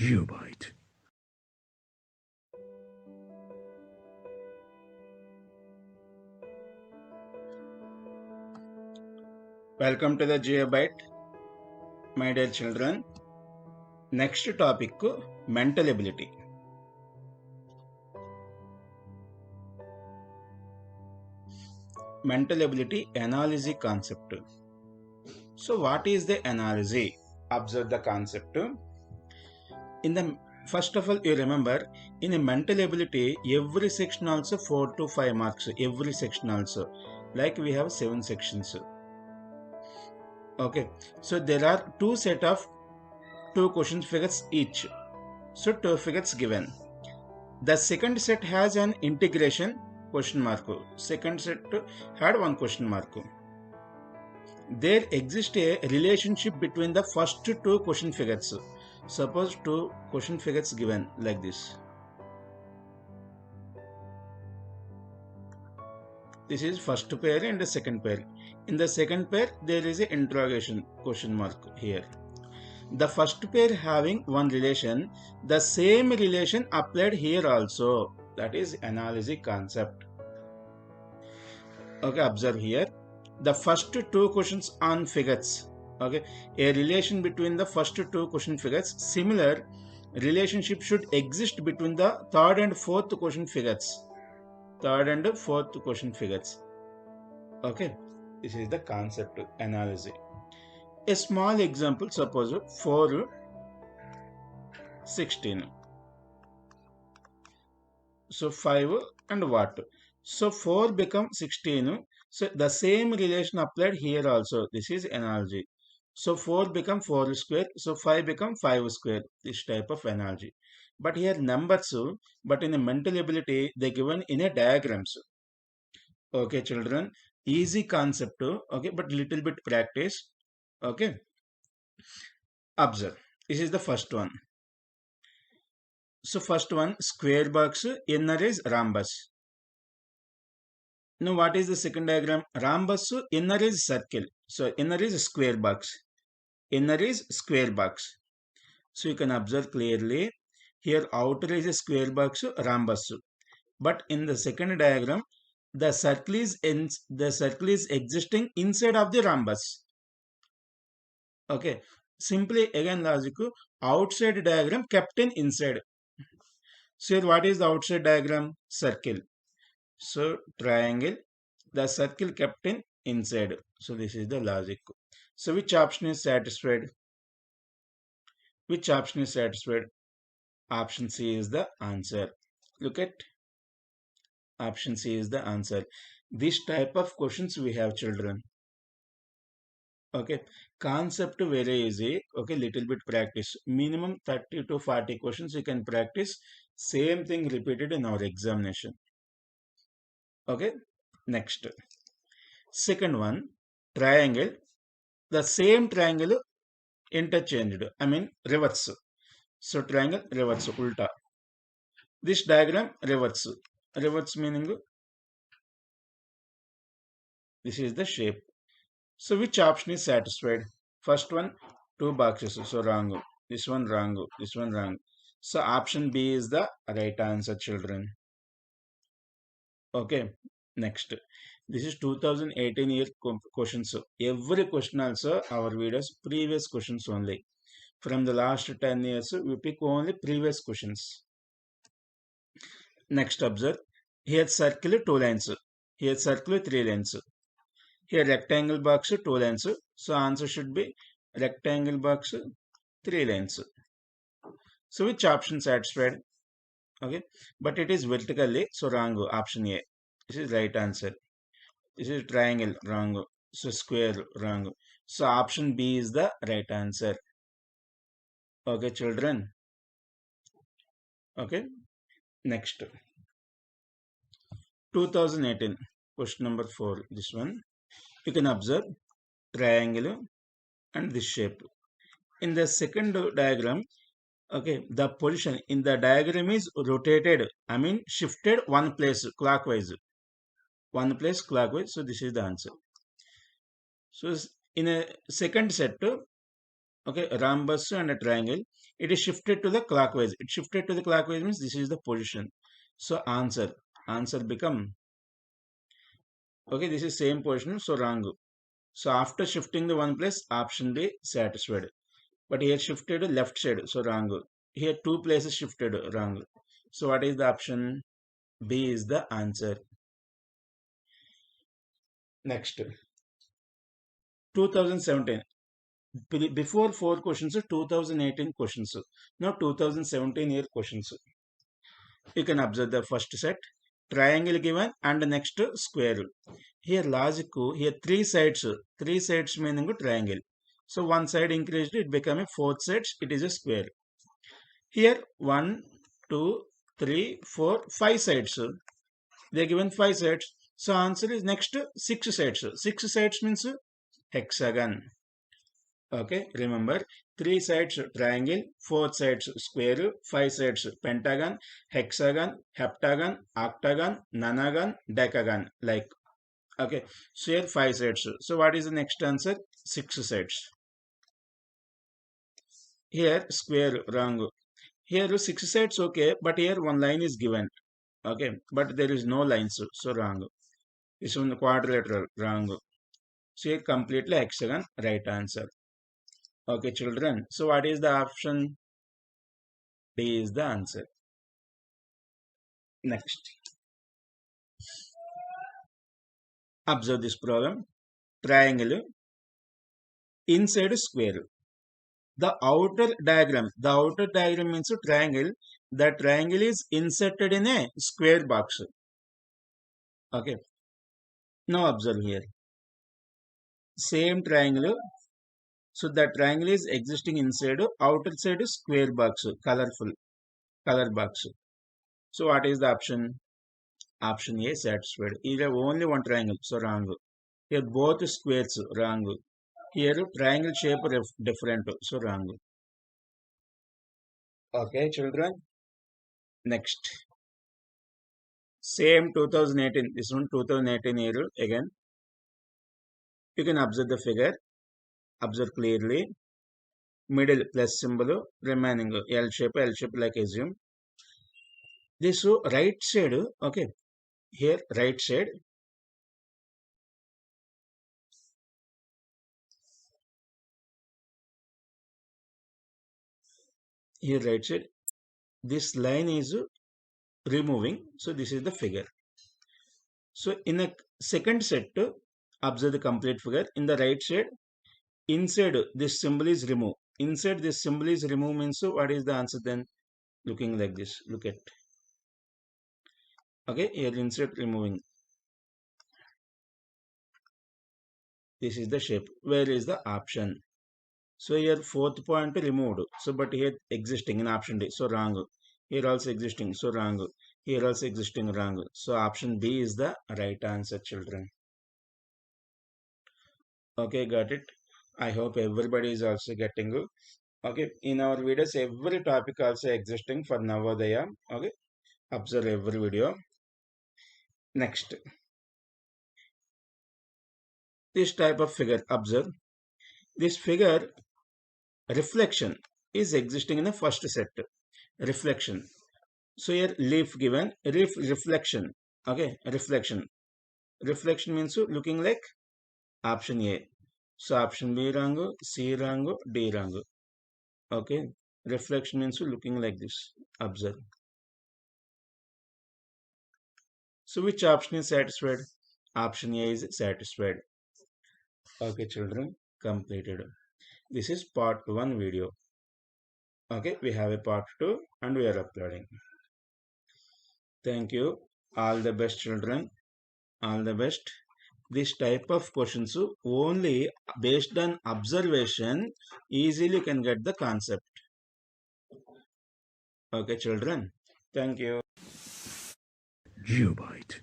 GeopByte. Welcome to the GeopByte, my dear children. Next topic, mental ability. Mental ability analysis concept. So what is the analysis? Observe the concept. First of all, you remember in a mental ability, every section also 4 to 5 marks. Every section also, like we have 7 sections. Okay, so there are two set of 2 question figures each. So 2 figures given. The second set has an integration question mark. Second set had one question mark. There exists a relationship between the first 2 question figures. Suppose 2 question figures given like this. This is first pair and the second pair. In the second pair, there is an interrogation question mark here. The first pair having one relation, the same relation applied here also. That is analysis concept. Okay, observe here. The first 2 questions on figures. Okay, a relation between the first 2 question figures. Similar relationship should exist between the third and fourth question figures. Third and fourth question figures. Okay, this is the concept analysis. A small example, suppose 4, 16. So 5 and what? So 4 become 16. So the same relation applied here also. This is analogy. So 4 become 4 square. So 5 become 5 square. This type of analogy. But here numbers, but in a mental ability, they given in a diagrams. Okay, children. Easy concept. Okay, but little bit practice. Okay. Observe. This is the first one. So first one, square box, inner is rhombus. Now what is the second diagram? Rhombus, inner is circle. So inner is square box. Inner is square box. So you can observe clearly. Here outer is a square box, rhombus. But in the second diagram, the circle is existing inside of the rhombus. Okay. Simply again logic, outside diagram kept in inside. So here what is the outside diagram? Circle. So triangle, the circle kept in inside. So this is the logic. So which option is satisfied? Which option is satisfied? Option C is the answer. Look at option C is the answer. This type of questions we have, children. Okay, concept very easy. Okay, little bit practice. Minimum 30 to 40 questions you can practice. Same thing repeated in our examination. Okay, next. Second one, triangle. The same triangle interchanged. I mean reverse. So triangle reverse, ulta. This diagram reverse. Reverse meaning this is the shape. So which option is satisfied? First one, 2 boxes. So wrong. This one wrong. This one wrong. So option B is the right answer, children. Okay. Next. This is 2018 year questions. Every question also our videos previous questions only. From the last 10 years, we pick only previous questions. Next, observe. Here circle 2 lines. Here circle 3 lines. Here rectangle box 2 lines. So answer should be rectangle box 3 lines. So which option satisfied? Okay, but it is vertically, so wrong. Option A. This is right answer. This is triangle, wrong. So square, wrong. So option B is the right answer. Okay, children. Okay, next. 2018, question number 4. This one. You can observe triangle and this shape. In the second diagram, okay, the position in the diagram is rotated. I mean shifted one place clockwise. One place clockwise. So this is the answer. So in a second set, Okay, rhombus and a triangle. It is shifted to the clockwise. It shifted to the clockwise means this is the position. So answer become, okay, this is same position, so wrong. So after shifting the one place, option D satisfied. But here shifted left side, so wrong. Here two places shifted, wrong. So what is the option? B is the answer. Next, 2017. Before 4 questions, 2018 questions. Now 2017 year questions. You can observe the first set, triangle given and next square. Here logic, here three sides meaning triangle. So one side increased, it became a fourth side, it is a square. Here 1, 2, 3, 4, 5 sides. They are given 5 sides. So answer is next 6 sides. 6 sides means hexagon. Okay, remember 3 sides triangle, 4 sides square, 5 sides pentagon, hexagon, heptagon, octagon, nonagon, decagon. Like, okay, so here 5 sides. So what is the next answer? 6 sides. Here square, wrong. Here 6 sides, okay, but here one line is given. Okay, but there is no lines, so wrong. This one quadrilateral, wrong. So here completely hexagon, right answer. Okay, children. So what is the option? D is the answer. Next, observe this problem. Triangle inside a square. The outer diagram means a triangle. The triangle is inserted in a square box. Okay. Now observe here. Same triangle. So the triangle is existing inside. Outer side is square box. Colorful. Color box. So what is the option? Option A satisfied. Here only one triangle. So wrong. Here both squares. Wrong. Here triangle shape different. So wrong. Okay, children. Next. Same 2018. This one 2018 year again. You can observe the figure. Observe clearly. Middle plus symbol. Remaining L shape like assume. This right side. Okay. Here right side. Here right side. This line is removing. So this is the figure. So in a second set, observe the complete figure. In the right side, inside this symbol is remove. Inside this symbol is remove means what is the answer then? Looking like this. Look at. Okay, here insert removing. This is the shape. Where is the option? So here fourth point removed. So but here existing in option D. So wrong. Here also existing. So wrong. Here also existing, wrong. So option B is the right answer, children. Okay, got it. I hope everybody is also getting it. Okay, in our videos, every topic also existing for Navodaya. Okay, observe every video. Next, this type of figure, observe. This figure reflection is existing in the first set. Reflection. So here leaf given, reflection. Okay, reflection. Reflection means looking like option A. So option B wrong, C wrong, D wrong. Okay, reflection means looking like this. Observe. So which option is satisfied? Option A is satisfied. Okay, children, completed. This is part 1 video. Okay, we have a part 2 and we are uploading. Thank you. All the best, children. All the best. This type of questions only based on observation easily can get the concept. Okay, children. Thank you. GeopByte.